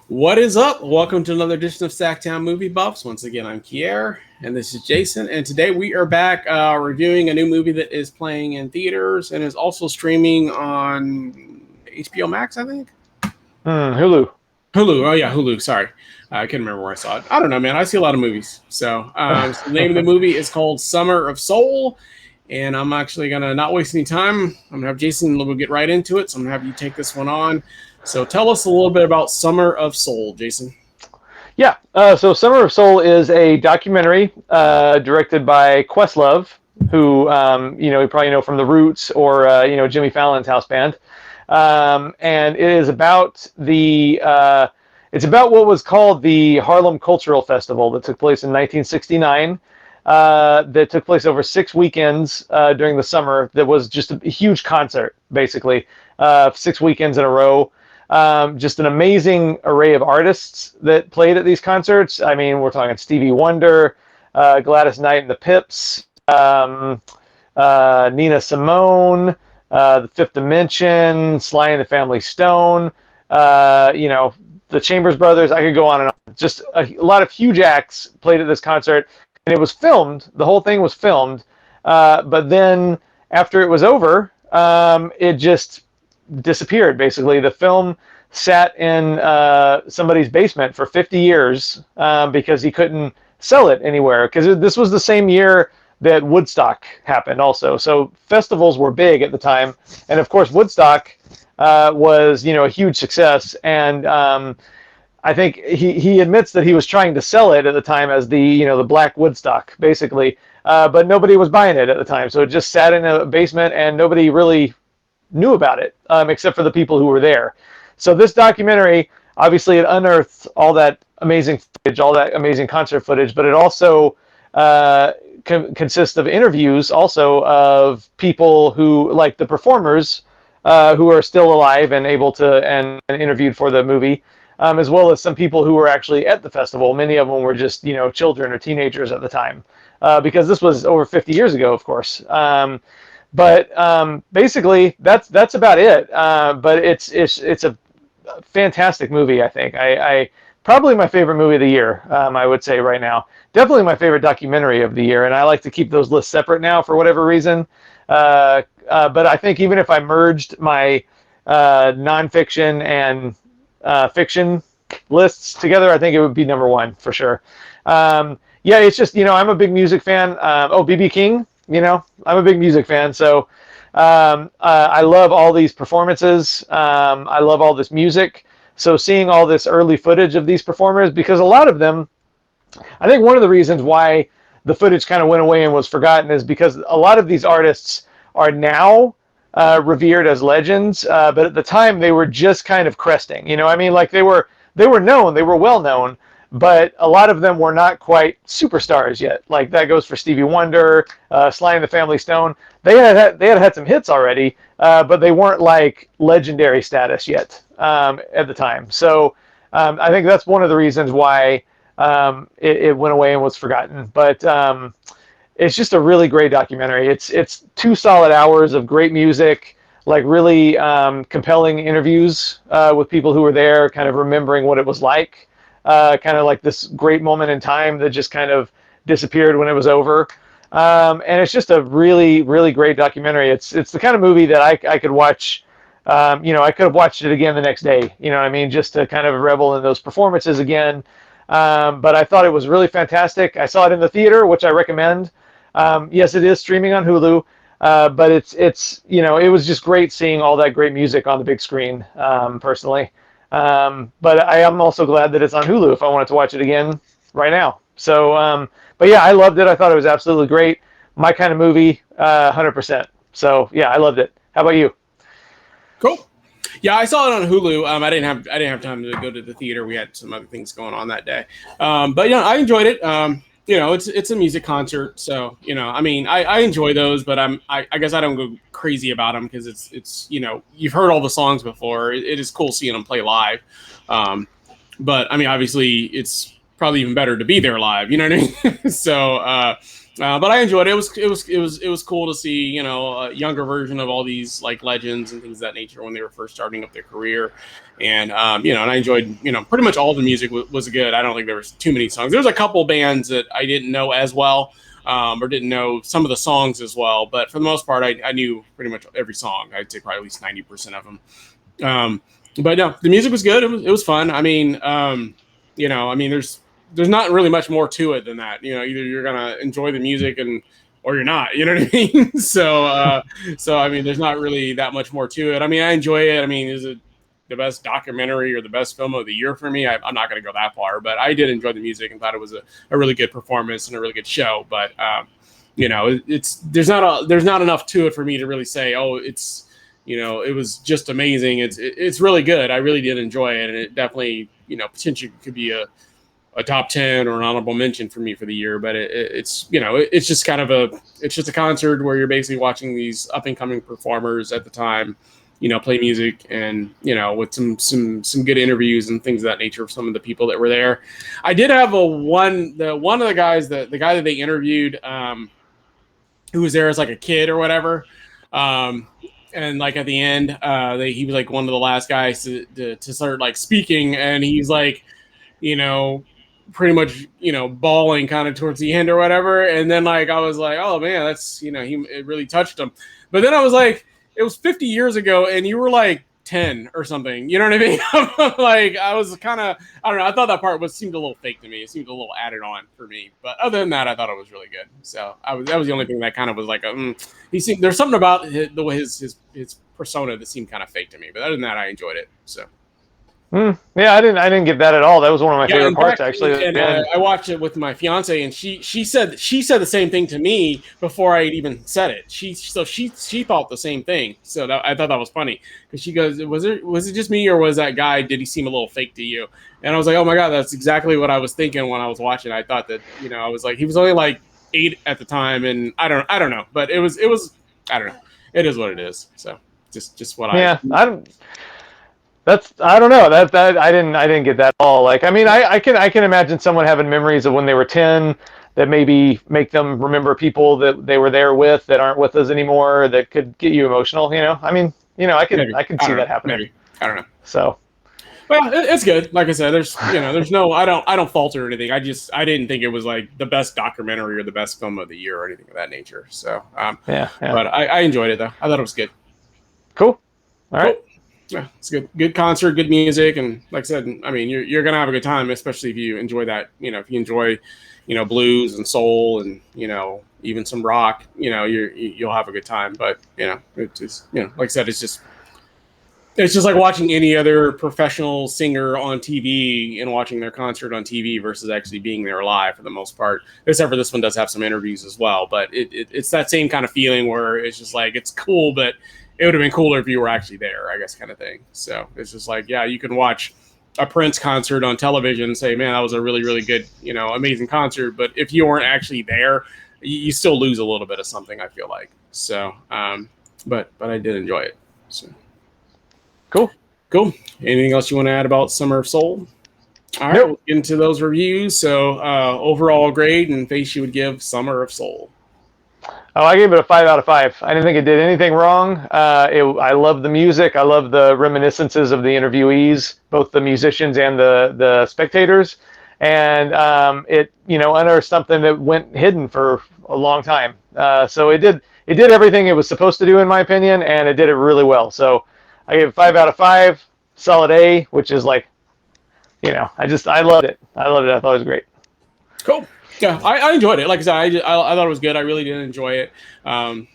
What is up? Welcome to another edition of SacTown Movie Buffs. Once again, I'm Kier, and this is Jason. And today we are back reviewing a new movie that is playing in theaters and is also streaming on HBO Max, I think. Hulu. Hulu. Oh yeah, Hulu. Sorry, I can't remember where I saw it. I don't know, man. I see a lot of movies. So the name of the movie is called Summer of Soul, and I'm actually gonna not waste any time. I'm gonna have Jason. We'll get right into it. So I'm gonna have you take this one on. So tell us a little bit about Summer of Soul, Jason. Yeah. So Summer of Soul is a documentary directed by Questlove, who you probably know from The Roots or Jimmy Fallon's house band. And it is about it's about what was called the Harlem Cultural Festival that took place in 1969. That took place over 6 weekends during the summer. That was just a huge concert, basically, 6 weekends in a row. Just an amazing array of artists that played at these concerts. I mean, we're talking Stevie Wonder, Gladys Knight and the Pips, Nina Simone, The Fifth Dimension, Sly and the Family Stone, the Chambers Brothers. I could go on and on. Just a lot of huge acts played at this concert, and it was filmed. The whole thing was filmed, but then after it was over, it just disappeared. Basically, the film sat in somebody's basement for 50 years because he couldn't sell it anywhere, because this was the same year that Woodstock happened also. So festivals were big at the time, and of course Woodstock was a huge success. And I think he admits that he was trying to sell it at the time as the Black Woodstock, basically, but nobody was buying it at the time. So it just sat in a basement, and nobody really knew about it except for the people who were there. So this documentary, obviously, it unearthed all that amazing footage, all that amazing concert footage, but it also consists of interviews also of people who, like the performers, who are still alive and able to and interviewed for the movie, as well as some people who were actually at the festival. Many of them were just children or teenagers at the time, because this was over 50 years ago, of course. But basically, that's about it. But it's a fantastic movie. I think I probably my favorite movie of the year. I would say right now, definitely my favorite documentary of the year. And I like to keep those lists separate now for whatever reason. But I think even if I merged my nonfiction and fiction lists together, I think it would be number one for sure. Yeah, it's just I'm a big music fan. BB King. I'm a big music fan, so I love all these performances. I love all this music. So seeing all this early footage of these performers, because a lot of them, I think one of the reasons why the footage kind of went away and was forgotten is because a lot of these artists are now revered as legends, but at the time they were just kind of cresting. Like they were known, they were well known, but a lot of them were not quite superstars yet. Like that goes for Stevie Wonder, Sly and the Family Stone. They had some hits already, but they weren't like legendary status yet at the time. So I think that's one of the reasons why it went away and was forgotten. But it's just a really great documentary. It's 2 solid hours of great music, like really compelling interviews with people who were there, kind of remembering what it was like. Kind of like this great moment in time that just kind of disappeared when it was over. And it's just a really, really great documentary. It's the kind of movie that I could watch. I could have watched it again the next day. Just to kind of revel in those performances again. But I thought it was really fantastic. I saw it in the theater, which I recommend. Yes, it is streaming on Hulu. But it was just great seeing all that great music on the big screen, personally. But I am also glad that it's on Hulu if I wanted to watch it again right now. So, but yeah, I loved it. I thought it was absolutely great. My kind of movie, 100%. So yeah, I loved it. How about you? Cool. Yeah, I saw it on Hulu. I didn't have time to go to the theater. We had some other things going on that day. But yeah, I enjoyed it. It's a music concert, so I enjoy those, but I guess I don't go crazy about them because it's you've heard all the songs before. It is cool seeing them play live, but obviously it's probably even better to be there live. You know what I mean? So But I enjoyed it. It was cool to see, you know, a younger version of all these like legends and things of that nature when they were first starting up their career. And you know, and I enjoyed, you know, pretty much all the music was good. I don't think there was too many songs. There was a couple bands that I didn't know as well, or didn't know some of the songs as well. But for the most part, I knew pretty much every song. I'd say probably at least 90% of them. But no, the music was good. It was fun. I mean, you know, I mean, there's not really much more to it than that. You know, either you're gonna enjoy the music or you're not. You know what I mean? So I mean, there's not really that much more to it. I mean, I enjoy it. I mean, is it the best documentary or the best film of the year for me? I'm not gonna go that far, but I did enjoy the music and thought it was a really good performance and a really good show. But you know, there's not enough to it for me to really say, oh, it's, you know, it was just amazing. It's really good. I really did enjoy it, and it definitely, you know, potentially could be a top 10 or an honorable mention for me for the year. But it's, you know, it's just kind of it's just a concert where you're basically watching these up and coming performers at the time, you know, play music, and, you know, with some good interviews and things of that nature of some of the people that were there. I did have one of the guys, the guy that they interviewed, who was there as like a kid or whatever. And like at the end, he was like one of the last guys to start like speaking, and he's like, you know, pretty much, you know, bawling kind of towards the end or whatever. And then like I was like, oh man, that's, you know, it really touched him. But then I was like, it was 50 years ago, and you were like 10 or something. You know what I mean? Like I was kind of, I don't know. I thought that part seemed a little fake to me. It seemed a little added on for me. But other than that, I thought it was really good. So that was the only thing that kind of was like, he seemed, there's something about his persona that seemed kind of fake to me. But other than that, I enjoyed it. So. Yeah, I didn't get that at all. That was one of my favorite parts, actually. And I watched it with my fiance, and she said the same thing to me before I had even said it. She thought the same thing. So I thought that was funny, because she goes, was it just me, or was that guy, did he seem a little fake to you? And I was like, oh my god, that's exactly what I was thinking when I was watching. I thought that, you know, I was like, he was only like 8 at the time, and I don't know, but it was I don't know. It is what it is. So just what I don't know. That I didn't get that at all. Like, I mean, I can imagine someone having memories of when they were 10 that maybe make them remember people that they were there with that aren't with us anymore, that could get you emotional, you know? I mean, you know, I can see that happening. Maybe. I don't know. So, well, it's good. Like I said, there's no, I don't falter or anything. I didn't think it was like the best documentary or the best film of the year or anything of that nature. So, yeah. But I enjoyed it though. I thought it was good. Cool. All right. Yeah, it's good concert, good music, and like I said, I mean, you're gonna have a good time, especially if you enjoy that. You know, if you enjoy, you know, blues and soul, and, you know, even some rock, you know, you'll have a good time. But, you know, it's just, you know, like I said, it's just like watching any other professional singer on TV and watching their concert on TV versus actually being there live for the most part. Except for this one does have some interviews as well, but it's that same kind of feeling where it's just like, it's cool, but it would have been cooler if you were actually there, I guess, kind of thing. So it's just like, yeah, you can watch a Prince concert on television and say, man, that was a really, really good, you know, amazing concert. But if you weren't actually there, you still lose a little bit of something, I feel like. So, but I did enjoy it. So cool. Anything else you want to add about Summer of Soul? All right, nope. We'll get into those reviews. So overall grade and face you would give Summer of Soul. Oh, I gave it a 5 out of 5. I didn't think it did anything wrong. I love the music. I love the reminiscences of the interviewees, both the musicians and the spectators. And it, you know, unearthed something that went hidden for a long time. So it did everything it was supposed to do, in my opinion, and it did it really well. So I gave it 5 out of 5, solid A, which is like, you know, I loved it. I thought it was great. Cool. Yeah, I enjoyed it. Like I said, I thought it was good. I really did enjoy it. I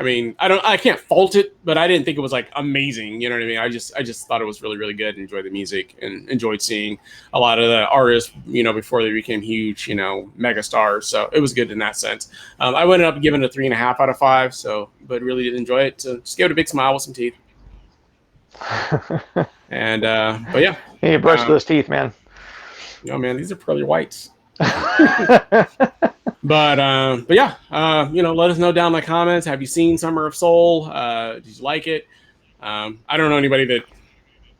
mean, I can't fault it, but I didn't think it was like amazing. You know what I mean? I just thought it was really, really good. Enjoyed the music and enjoyed seeing a lot of the artists, you know, before they became huge, you know, mega stars. So it was good in that sense. I went up giving it a 3.5 out of 5. So, but really did enjoy it. So just give it a big smile with some teeth. And but yeah, you brush those teeth, man. You know, man, these are pearly whites. But yeah, you know, let us know down in the comments. Have you seen Summer of Soul? Did you like it? I don't know anybody that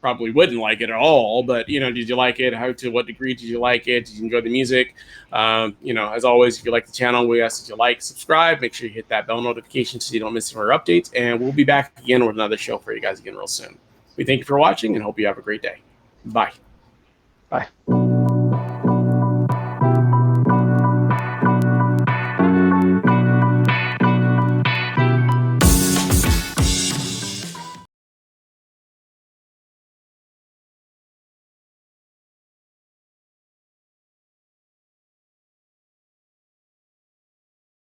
probably wouldn't like it at all. But did you like it? How, to what degree did you like it? Did you enjoy the music? As always, if you like the channel, we ask that you like, subscribe, make sure you hit that bell notification so you don't miss our updates. And we'll be back again with another show for you guys again real soon. We thank you for watching and hope you have a great day. Bye. Bye.